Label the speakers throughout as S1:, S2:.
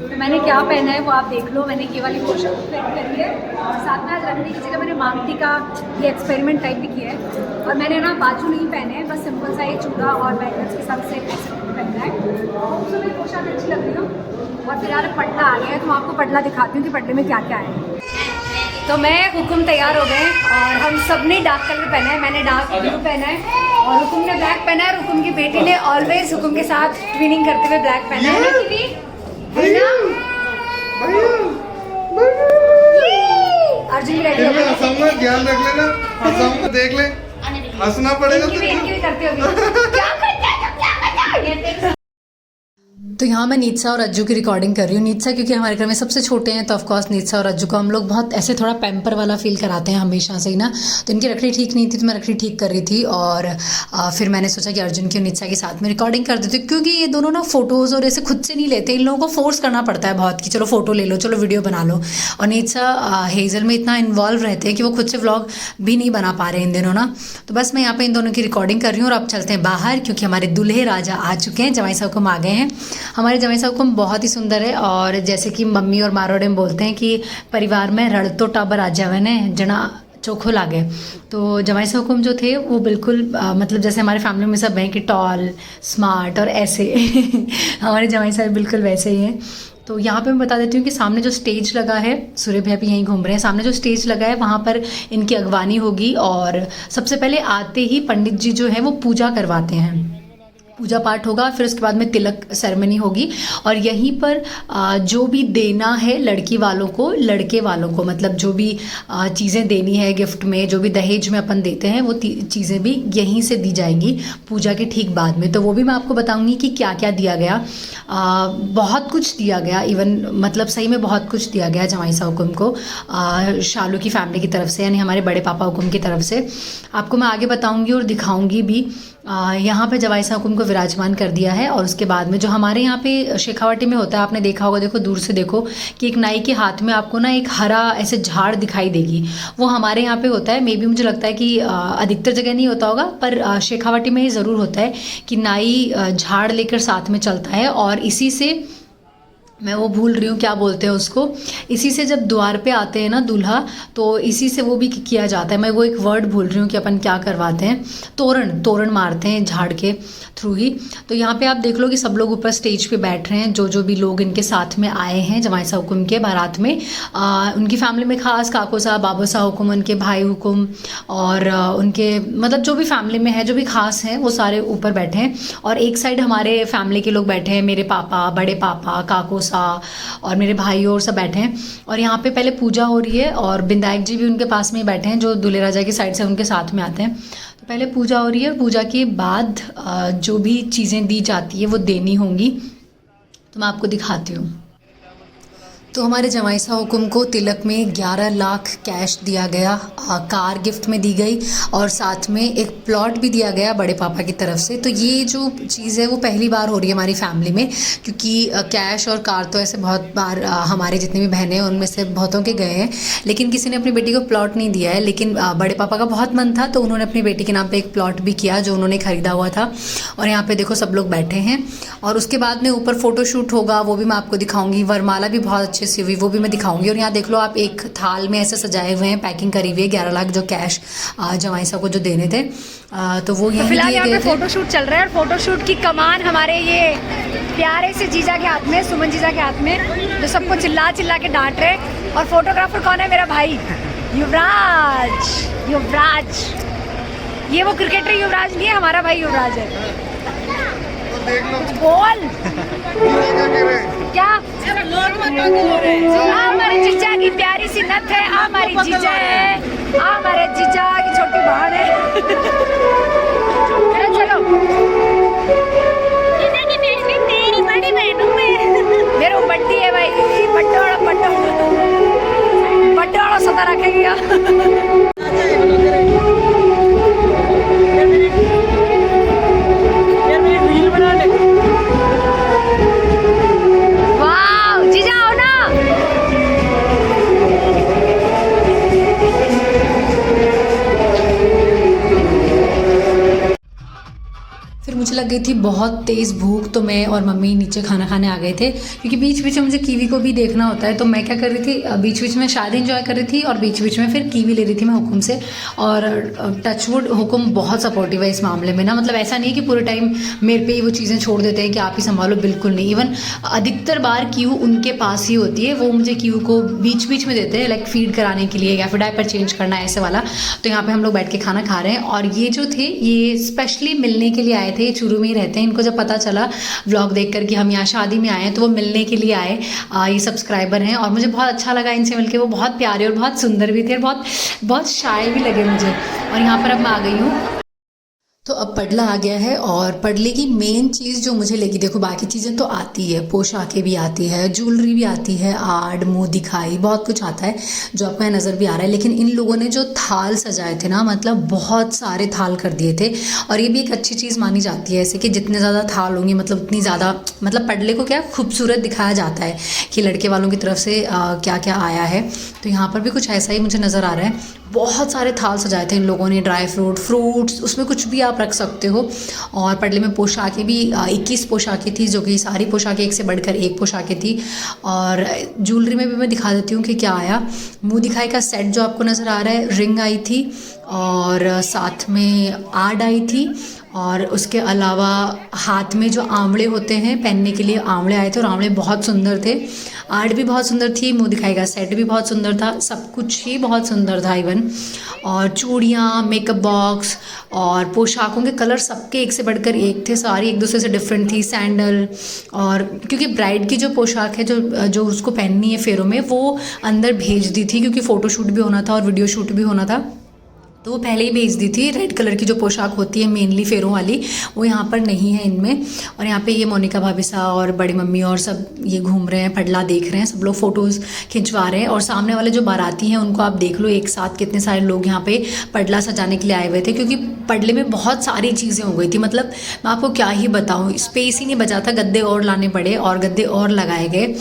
S1: तो मैंने क्या पहना है वो आप देख लो। मैंने ये वाली पोशाक पहन करी है और साथ में आज रखने की जगह मैंने मांगटी का ये एक्सपेरिमेंट टाइप भी किया है। और मैंने ना बाजू नहीं पहने हैं, बस सिंपल सा ये चूड़ा और बैंगल्स के साथ से ऐसे पहना है। तो मेरी पोशाक अच्छी लग रही हो। और फिर यार पटना आ गया है तो मैं आपको पटना दिखाती हूँ कि पटने में क्या क्या है। तो मैं हुकुम तैयार हो गए और हम सब ने डार्क कलर पहना है। मैंने डार्क ब्लू पहना है और हुकुम ने ब्लैक पहना है। हुकुम की बेटी ने ऑलवेज हुकुम के साथ ट्विनिंग करते हुए ब्लैक पहना है ना दीदी? अर्जुन भी रेडी हो गया।
S2: ध्यान रख लेना, हंसाऊंगा देख ले, हंसना पड़ेगा।
S1: इनकी भी करते होगी। क्या करता है?
S3: तो यहाँ मैं नीतसा और अज्जू की रिकॉर्डिंग कर रही हूँ। नीतसा क्योंकि हमारे घर में सबसे छोटे हैं तो ऑफकोर्स नीतसा और अज्जू को हम लोग बहुत ऐसे थोड़ा पैम्पर वाला फील कराते हैं हमेशा से ही ना। तो इनकी रखड़ी ठीक नहीं थी तो मैं रखड़ी ठीक कर रही थी और फिर मैंने सोचा कि अर्जुन की और नीतसा के साथ में रिकॉर्डिंग कर देती हूँ, क्योंकि ये दोनों ना फ़ोटोज़ और ऐसे खुद से नहीं लेते। इन लोगों को फोर्स करना पड़ता है बहुत कि चलो फ़ोटो ले लो, चलो वीडियो बना लो। और नीतसा हेज़ल में इतना इन्वॉल्व रहते हैं कि वो खुद से व्लॉग भी नहीं बना पा रहे इन दिनों ना। तो बस मैं यहाँ पर इन दोनों की रिकॉर्डिंग कर रही हूँ और अब चलते हैं बाहर, क्योंकि हमारे दूल्हे राजा आ चुके हैं। जवाई साहब हुकुम आ गए हैं। हमारे जवाई साहब हुकुम बहुत ही सुंदर है और जैसे कि मम्मी और मारोड़े में बोलते हैं कि परिवार में रड़ तो टाबर आ जावे ने जना चोखो लागे। तो जवाई साहब हुकुम जो थे वो बिल्कुल मतलब जैसे हमारे फैमिली में सब हैं कि टॉल स्मार्ट और ऐसे हमारे जवाई साहब बिल्कुल वैसे ही हैं। तो यहाँ पे मैं बता देती हूँ कि सामने जो स्टेज लगा है, सूर्य भैया भी यहीं घूम रहे हैं, सामने जो स्टेज लगा है वहाँ पर इनकी अगवानी होगी। और सबसे पहले आते ही पंडित जी जो है वो पूजा करवाते हैं, पूजा पाठ होगा, फिर उसके बाद में तिलक सेरेमनी होगी। और यहीं पर जो भी देना है लड़की वालों को, लड़के वालों को, मतलब जो भी चीज़ें देनी है गिफ्ट में, जो भी दहेज में अपन देते हैं वो चीज़ें भी यहीं से दी जाएंगी पूजा के ठीक बाद में। तो वो भी मैं आपको बताऊंगी कि क्या क्या दिया गया। बहुत कुछ दिया गया, इवन मतलब सही में बहुत कुछ दिया गया जवाई साहब हुकुम को शालू की फैमिली की तरफ से, यानी हमारे बड़े पापा हुकुम की तरफ से। आपको मैं आगे बताऊंगी और दिखाऊंगी भी। यहाँ पे जवाई साहब हुकुम को विराजमान कर दिया है। और उसके बाद में जो हमारे यहाँ पे शेखावाटी में होता है, आपने देखा होगा, देखो दूर से देखो कि एक नाई के हाथ में आपको ना एक हरा ऐसे झाड़ दिखाई देगी, वो हमारे यहाँ पे होता है। मे बी मुझे लगता है कि अधिकतर जगह नहीं होता होगा, पर शेखावाटी में ही ज़रूर होता है कि नाई झाड़ लेकर साथ में चलता है। और इसी से, मैं वो भूल रही हूँ क्या बोलते हैं उसको, इसी से जब द्वार पे आते हैं ना दूल्हा, तो इसी से वो भी किया जाता है। मैं वो एक वर्ड भूल रही हूँ कि अपन क्या करवाते हैं, तोरण मारते हैं झाड़ के थ्रू ही। तो यहाँ पे आप देख लो कि सब लोग ऊपर स्टेज पे बैठ रहे हैं, जो भी लोग इनके साथ में आए हैं जवाई साहब हुकुम के बारात में। उनकी फैमिली में खास काको साहब, बाबू साहब हुकुम, उनके भाई हुकुम और उनके मतलब जो भी फैमिली में है, जो भी खास हैं, वो सारे ऊपर बैठे हैं। और एक साइड हमारे फैमिली के लोग बैठे हैं, मेरे पापा, बड़े पापा, काको और मेरे भाई और सब बैठे हैं। और यहाँ पे पहले पूजा हो रही है और विधायक जी भी उनके पास में ही बैठे हैं, जो दूल्हे राजा की साइड से उनके साथ में आते हैं। तो पहले पूजा हो रही है, पूजा के बाद जो भी चीज़ें दी जाती है वो देनी होंगी। तो मैं आपको दिखाती हूँ। तो हमारे जवाई साहब हुकुम को तिलक में 11 लाख कैश दिया गया, कार गिफ्ट में दी गई और साथ में एक प्लॉट भी दिया गया बड़े पापा की तरफ से। तो ये जो चीज़ है वो पहली बार हो रही है हमारी फैमिली में, क्योंकि कैश और कार तो ऐसे बहुत बार हमारे जितनी भी बहनें हैं उनमें से बहुतों के गए हैं, लेकिन किसी ने अपनी बेटी को प्लॉट नहीं दिया है। लेकिन बड़े पापा का बहुत मन था तो उन्होंने अपनी बेटी के नाम पर एक प्लॉट भी किया जो उन्होंने ख़रीदा हुआ था। और यहाँ पर देखो सब लोग बैठे हैं। और उसके बाद में ऊपर फ़ोटोशूट होगा, वो भी मैं आपको दिखाऊँगी। वरमाला भी बहुत अच्छे सी हुई, वो भी मैं दिखाऊंगी। और यहाँ देख लो आप, एक थाल में ऐसे सजाए हुए हैं, पैकिंग करी हुई है 11 लाख जो कैश जवाई साहब को जो देने थे। तो वो यही
S1: फिलहाल यहाँ पे फोटोशूट चल रहा है और फोटोशूट की कमान हमारे ये प्यारे से जीजा के हाथ में, सुमन जीजा के हाथ में, जो सबको चिल्ला चिल्ला के डांट रहे। और फोटोग्राफर कौन है? मेरा भाई युवराज। ये वो क्रिकेटर युवराज नहीं है, हमारा भाई युवराज है। बोल क्या? हमारे जीजा की प्यारी सी नथ है, हमारी जीजा है, हमारे जीजा की छोटी बहन है। चलो तेरी बड़ी बहनों में मेरा बड्डी है भाई, बड्डोड़ा सदा रखेगा।
S3: लग लगी थी बहुत तेज़ भूख, तो मैं और मम्मी नीचे खाना खाने आ गए थे, क्योंकि बीच बीच में मुझे कीवी को भी देखना होता है। तो मैं क्या कर रही थी, बीच बीच में शायद इंजॉय कर रही थी और बीच बीच में फिर कीवी ले रही थी मैं हुकुम से। और टचवुड हुकुम बहुत सपोर्टिव है इस मामले में ना, मतलब ऐसा नहीं है कि पूरे टाइम मेरे पे ही वो चीज़ें छोड़ देते हैं कि आप ही संभालो, बिल्कुल नहीं। इवन अधिकतर बार क्यू उनके पास ही होती है, वो मुझे क्यू को बीच बीच में देते हैं, लाइक फीड कराने के लिए या फिर डायपर चेंज करना है ऐसे वाला। तो यहाँ पे हम लोग बैठ के खाना खा रहे हैं। और ये जो थे ये स्पेशली मिलने के लिए आए थे, चूरू में ही रहते हैं। इनको जब पता चला व्लॉग देखकर कि हम यहाँ शादी में आए हैं, तो वो मिलने के लिए आए। ये सब्सक्राइबर हैं और मुझे बहुत अच्छा लगा इनसे मिलके। वो बहुत प्यारे और बहुत सुंदर भी थे और बहुत बहुत शाय भी लगे मुझे। और यहाँ पर अब मैं आ गई हूँ। तो अब पडला आ गया है और पडले की मेन चीज़ जो मुझे लगी, देखो बाकी चीज़ें तो आती है, पोशाकें भी आती है, ज्वेलरी भी आती है, आड़ मुँह दिखाई बहुत कुछ आता है जो आपको यहाँ नज़र भी आ रहा है। लेकिन इन लोगों ने जो थाल सजाए थे ना, मतलब बहुत सारे थाल कर दिए थे। और ये भी एक अच्छी चीज़ मानी जाती है ऐसे कि जितने ज़्यादा थाल होंगे मतलब उतनी ज़्यादा, मतलब पडले को क्या खूबसूरत दिखाया जाता है कि लड़के वालों की तरफ से क्या क्या आया है। तो यहाँ पर भी कुछ ऐसा ही मुझे नज़र आ रहा है। बहुत सारे थाल सजाए थे इन लोगों ने, ड्राई फ्रूट्स, उसमें कुछ भी आप रख सकते हो। और पडले में पोशाकें भी 21 पोशाकें थी, जो कि सारी पोशाकें एक से बढ़कर एक पोशाकें थी। और ज्वेलरी में भी मैं दिखा देती हूँ कि क्या आया। मुंह दिखाई का सेट जो आपको नज़र आ रहा है, रिंग आई थी और साथ में आड़ आई थी। और उसके अलावा हाथ में जो आंवले होते हैं पहनने के लिए, आंवले आए थे और आंवले बहुत सुंदर थे। आर्ट भी बहुत सुंदर थी, मुँह दिखाई का सेट भी बहुत सुंदर था, सब कुछ ही बहुत सुंदर था इवन। और चूड़ियाँ, मेकअप बॉक्स और पोशाकों के कलर सबके एक से बढ़कर एक थे, सारी एक दूसरे से डिफरेंट थी। सैंडल, और क्योंकि ब्राइड की जो पोशाक है जो उसको पहननी है फेरों में, वो अंदर भेज दी थी क्योंकि फ़ोटोशूट भी होना था और वीडियो शूट भी होना था, तो वो पहले ही भेज दी थी। रेड कलर की जो पोशाक होती है मेनली फेरों वाली, वो यहाँ पर नहीं है इनमें। और यहाँ पे ये मोनिका भाभी सा और बड़ी मम्मी और सब ये घूम रहे हैं, पडला देख रहे हैं, सब लोग फ़ोटोज़ खिंचवा रहे हैं। और सामने वाले जो बाराती हैं उनको आप देख लो, एक साथ कितने सारे लोग यहाँ पे पडला सजाने के लिए आए हुए थे, क्योंकि पडले में बहुत सारी चीज़ें हो गई थी। मतलब मैं आपको क्या ही बताऊँ, स्पेस ही नहीं बचा था, गद्दे और लाने पड़े और गद्दे और लगाए गए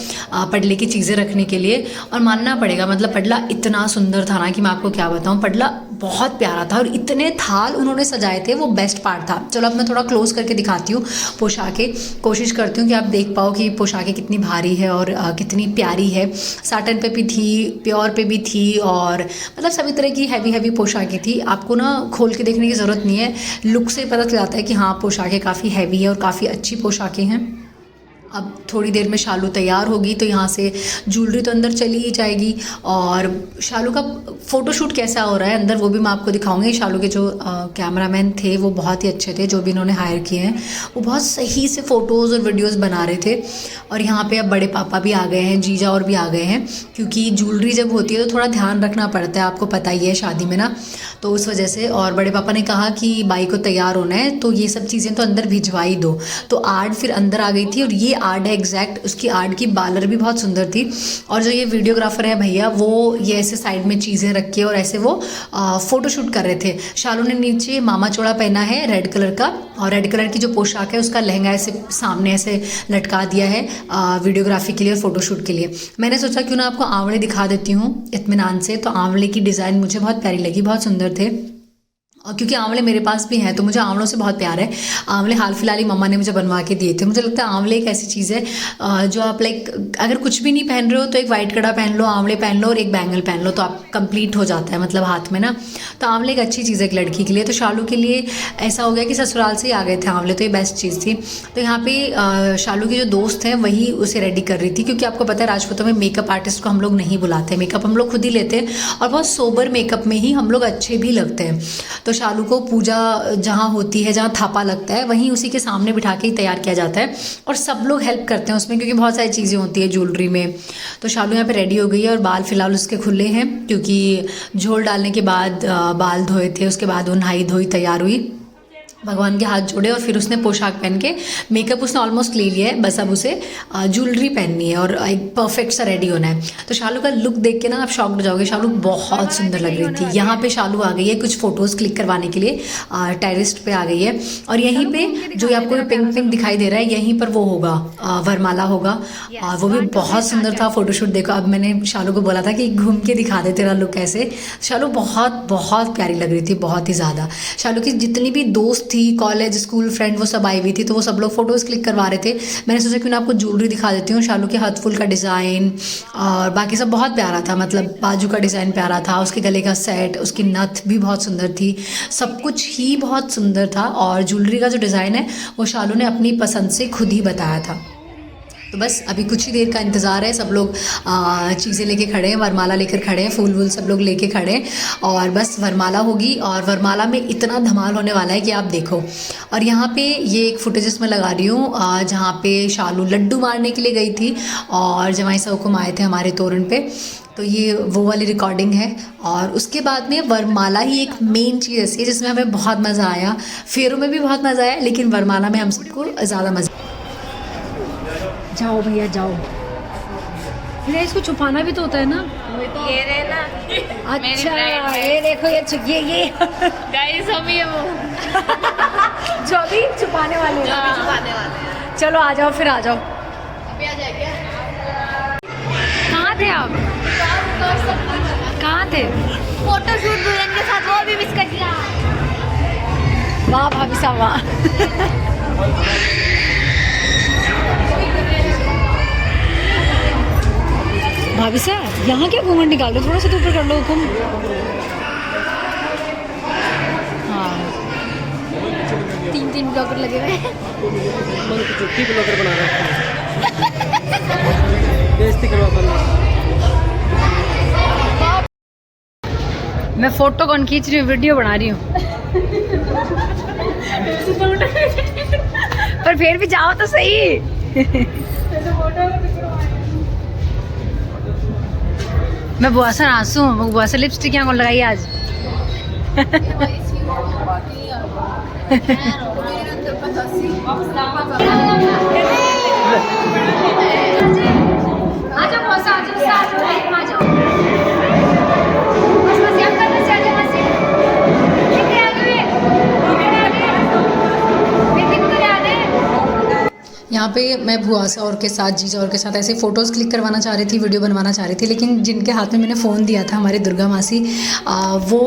S3: पडले की चीज़ें रखने के लिए। और मानना पड़ेगा, मतलब पडला इतना सुंदर था ना कि मैं आपको क्या बताऊँ, पडला बहुत प्यारा था। और इतने थाल उन्होंने सजाए थे, वो बेस्ट पार्ट था। चलो अब मैं थोड़ा क्लोज करके दिखाती हूँ पोशाकें, कोशिश करती हूँ कि आप देख पाओ कि पोशाकें कितनी भारी है और कितनी प्यारी है। साटन पे भी थी, प्योर पे भी थी, और मतलब सभी तरह की हैवी पोशाकें थी। आपको ना खोल के देखने की ज़रूरत नहीं है, लुक से पता चल जाता है कि हाँ पोशाकें काफ़ी हैवी है और काफ़ी अच्छी पोशाकें हैं। अब थोड़ी देर में शालू तैयार होगी तो यहाँ से ज्वेलरी तो अंदर चली ही जाएगी। और शालू का फ़ोटोशूट कैसा हो रहा है अंदर, वो भी मैं आपको दिखाऊंगी। शालू के जो कैमरामैन थे वो बहुत ही अच्छे थे, जो भी इन्होंने हायर किए हैं, वो बहुत सही से फ़ोटोज़ और वीडियोज़ बना रहे थे। और यहाँ पे अब बड़े पापा भी आ गए हैं, जीजा और भी आ गए हैं, क्योंकि ज्वेलरी जब होती है तो थोड़ा ध्यान रखना पड़ता है, आपको पता ही है शादी में ना, तो उस वजह से। और बड़े पापा ने कहा कि बाई को तैयार होना है तो ये सब चीज़ें तो अंदर भिजवा ही दो। तो आर्ट फिर अंदर आ गई थी, और ये आर्ट है एग्जैक्ट, उसकी आर्ट की बालर भी बहुत सुंदर थी। और जो ये वीडियोग्राफर है भैया, वो ये ऐसे साइड में चीज़ें रख के और ऐसे वो फ़ोटोशूट कर रहे थे। शालू ने नीचे मामा चोड़ा पहना है रेड कलर का, और रेड कलर की जो पोशाक है उसका लहंगा ऐसे सामने ऐसे लटका दिया है वीडियोग्राफी के लिए और फोटोशूट के लिए। मैंने सोचा क्यों ना आपको आंवले दिखा देती हूँ इत्मीनान से। तो आंवले की डिज़ाइन मुझे बहुत प्यारी लगी, बहुत सुंदर थे। और क्योंकि आंवले मेरे पास भी हैं तो मुझे आंवलों से बहुत प्यार है। आंवले हाल फिलहाल ही मम्मा ने मुझे बनवा के दिए थे। मुझे लगता है आंवले एक ऐसी चीज़ है जो आप लाइक अगर कुछ भी नहीं पहन रहे हो तो एक वाइट कड़ा पहन लो, आंवले पहन लो और एक बैंगल पहन लो, तो आप कंप्लीट हो जाता है मतलब हाथ में ना। तो आंवले एक अच्छी चीज़ है एक लड़की के लिए। तो शालू के लिए ऐसा हो गया कि ससुराल से ही आ गए थे आंवले, तो ये बेस्ट चीज़ थी। तो यहाँ पे शालू की जो दोस्त हैं वही उसे रेडी कर रही थी, क्योंकि आपको पता है राजपूतों में मेकअप आर्टिस्ट को हम लोग नहीं बुलाते, मेकअप हम लोग खुद ही लेते हैं और बहुत सोबर मेकअप में ही हम लोग अच्छे भी लगते हैं। तो शालू को पूजा जहाँ होती है, जहाँ थापा लगता है, वहीं उसी के सामने बिठा के ही तैयार किया जाता है और सब लोग हेल्प करते हैं उसमें, क्योंकि बहुत सारी चीज़ें होती है ज्वेलरी में। तो शालू यहाँ पे रेडी हो गई है और बाल फिलहाल उसके खुले हैं, क्योंकि झोल डालने के बाद बाल धोए थे, उसके बाद वो नहाई धोई तैयार हुई, भगवान के हाथ जोड़े और फिर उसने पोशाक पहन के, मेकअप उसने ऑलमोस्ट ले लिया है, बस अब उसे ज्वेलरी पहननी है और एक परफेक्ट सा रेडी होना है। तो शालू का लुक देख के ना आप शॉक्ड हो जाओगे, शालू बहुत सुंदर लग रही थी। यहाँ पे शालू आ गई है कुछ फोटोज़ क्लिक करवाने के लिए, टेरेस्ट पे आ गई है। और यहीं पे जो आपको पिंक पिंक दिखाई दे रहा है, यहीं पर वो होगा वरमाला होगा, और वो भी बहुत सुंदर था फोटोशूट। देखो अब मैंने शालू को बोला था कि घूम के दिखा दे तेरा लुक ऐसे। शालू बहुत बहुत प्यारी लग रही थी, बहुत ही ज़्यादा। शालू की जितनी भी दोस्त थी, कॉलेज स्कूल फ्रेंड वो सब आई हुई थी, तो वो सब लोग फ़ोटोज़ क्लिक करवा रहे थे। मैंने सोचा क्यों ना आपको ज्वेलरी दिखा देती हूँ। शालू के हाथ फुल का डिज़ाइन और बाकी सब बहुत प्यारा था, मतलब बाजू का डिज़ाइन प्यारा था, उसके गले का सेट, उसकी नथ भी बहुत सुंदर थी, सब कुछ ही बहुत सुंदर था। और ज्वेलरी का जो डिज़ाइन है वो शालू ने अपनी पसंद से खुद ही बताया था। तो बस अभी कुछ ही देर का इंतज़ार है, सब लोग चीज़ें लेके खड़े हैं, वरमाला लेकर खड़े हैं, फूल वूल सब लोग लेके खड़े हैं और बस वरमाला होगी। और वरमाला में इतना धमाल होने वाला है कि आप देखो। और यहाँ पे ये एक फुटेजेस मैं लगा रही हूँ जहाँ पे शालू लड्डू मारने के लिए गई थी और जमाई साहब आए थे हमारे तोरण पे, तो ये वो वाली रिकॉर्डिंग है। और उसके बाद में वरमाला ही एक मेन चीज़ ऐसी है जिसमें हमें बहुत मज़ा आया। फेरों में भी बहुत मज़ा आया, लेकिन वरमाला में हम सबको ज़्यादा मज़ा। जाओ भैया जाओ, फिर इसको छुपाना भी तो होता है ना।
S4: ये रहे ना।
S3: अच्छा ये देखो ये
S4: गाइस हम ये वो
S3: जो अभी छुपाने वाले हैं।
S4: छुपाने वाले हैं।
S3: चलो आ जाओ, फिर आ जाओ।
S4: अभी आ जाए क्या?
S3: कहाँ थे आप? कहाँ थे?
S4: फोटो शूट दुल्हन के साथ, वो भी मिस कर दिया।
S3: वाह भाभी साहब वाह। भाभी साहब यहाँ क्या घूंघट निकाल लो, थोड़ा सा तो ऊपर कर लो हुकुम। हाँ
S4: 3 ब्लॉगर लगे हुए हैं।
S5: छुट्टी ब्लॉगर बना रहा है। बेइज्जती करवा पाना।
S3: मैं फोटो कौन खींच रही हूँ, वीडियो बना रही हूँ। पर फिर भी जाओ तो सही। मैं बुआ से आंसू हूँ, बुआ से लिपस्टिक यहाँ कौन लगाई आज। यहाँ पे मैं बुआ से और के साथ जीजा और के साथ ऐसे फ़ोटोज़ क्लिक करवाना चाह रही थी, वीडियो बनवाना चाह रही थी, लेकिन जिनके हाथ में मैंने फ़ोन दिया था हमारे दुर्गा मासी, वो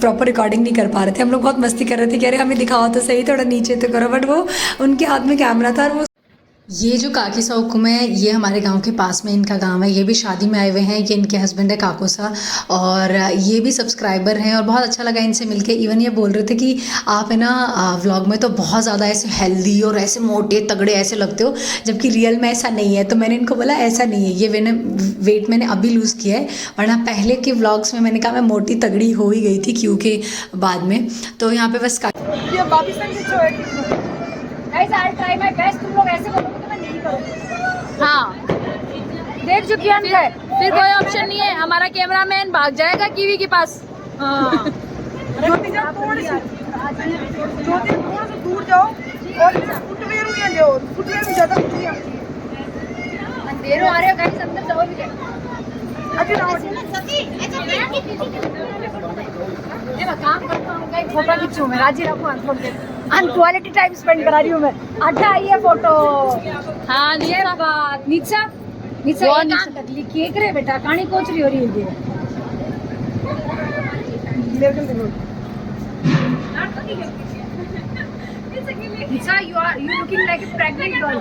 S3: प्रॉपर रिकॉर्डिंग नहीं कर पा रहे थे। हम लोग बहुत मस्ती कर रहे थे कि अरे हमें दिखाओ तो सही, थोड़ा नीचे तो करो, बट वो उनके हाथ में कैमरा था। और वो ये जो काकी सा हुकुम है, ये हमारे गांव के पास में इनका गांव है, ये भी शादी में आए हुए हैं। ये इनके हस्बैंड है काको सा, और ये भी सब्सक्राइबर हैं और बहुत अच्छा लगा इनसे मिलके। इवन ये बोल रहे थे कि आप है ना व्लॉग में तो बहुत ज़्यादा ऐसे हेल्दी और ऐसे मोटे तगड़े ऐसे लगते हो, जबकि रियल में ऐसा नहीं है। तो मैंने इनको बोला ऐसा नहीं है, ये वेट मैंने अभी लूज़ किया है, वरना पहले के व्लॉग्स में मैंने कहा मैं मोटी तगड़ी हो ही गई थी क्यों के बाद में। तो यहाँ पे बस ट्राई माय बेस्ट। तुम लोग ऐसे बोलोगे तो मैं नहीं करूँगी।
S4: हाँ
S3: देख चुकी है,
S4: फिर कोई ऑप्शन नहीं है, हमारा कैमरामैन भाग जाएगा कीवी के पास।
S3: हाँ
S6: ज्योति थोड़ा सा दूर जाओ और फुटवेयर में जाओ, फुटवेयर में ज़्यादा खुशी आती है।
S3: अंधेरों आ रहे हो गाइस, अंदर जाओ भी क्या? काम करता हूँ गाइस, फोटो खींचूं मैं, राजी रखो क्वालिटी टाइम स्पेंड करा रही हूँ मैं। अच्छा आई है फोटो।
S4: हाँ
S3: ये बात नीचा
S4: वो
S3: नीचा टकली केक रे बेटा, कहानी कोच रही हो रही है। Nisa, you looking like a pregnant girl.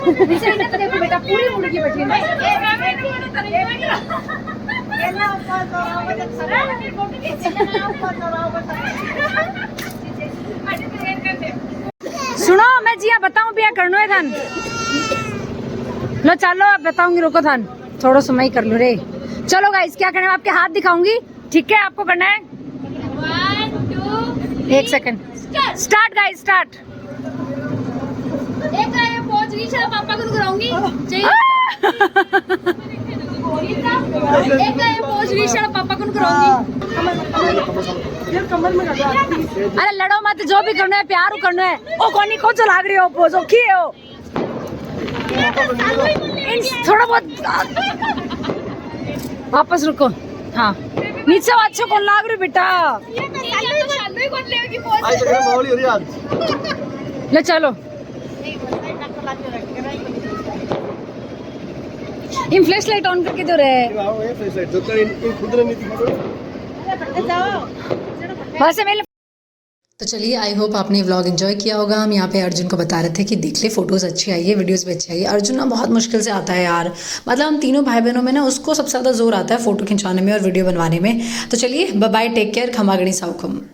S3: नीचे इधर तो देखो बेटा, पूरी मुर्गी बैठी है। सुनो मैं जिया बताऊं बिया करनो है थान। लो चलो अब बताऊंगी, रुको थान थोड़ा समय कर लो रे। चलो गाइस क्या करना है, आपके हाथ दिखाऊंगी, ठीक है? आपको करना है
S4: 1 2
S3: 1 सेकंड। Start guys, start.
S4: एक ये पहुंच रही है, पापा को कराऊंगी चाहिए। एक ये पहुंच रही है, पापा को कराऊंगी।
S6: कमर में लगा।
S3: अरे लड़ो मत, जो भी करना है प्यार करना है। ओ कोनी को चला रही हो, पोजो की हो थोड़ा बहुत वापस रुको। हाँ नीचे अच्छो कौन लाग रही बेटा, ले चलो।
S1: इन फ्लैश लाइट ऑन करके दो रहे वहाँ से मेरे
S3: तो चलिए, आई होप आपने व्लॉग एंजॉय किया होगा। हम यहाँ पे अर्जुन को बता रहे थे कि देख ले, फोटोज़ अच्छी आई है, वीडियोस भी अच्छी आई है। अर्जुन ना बहुत मुश्किल से आता है यार, मतलब हम तीनों भाई बहनों में ना उसको सबसे ज़्यादा जोर आता है फ़ोटो खिंचवाने में और वीडियो बनवाने में। तो चलिए, बाय बाय, टेक केयर, खमा गणी साउखम।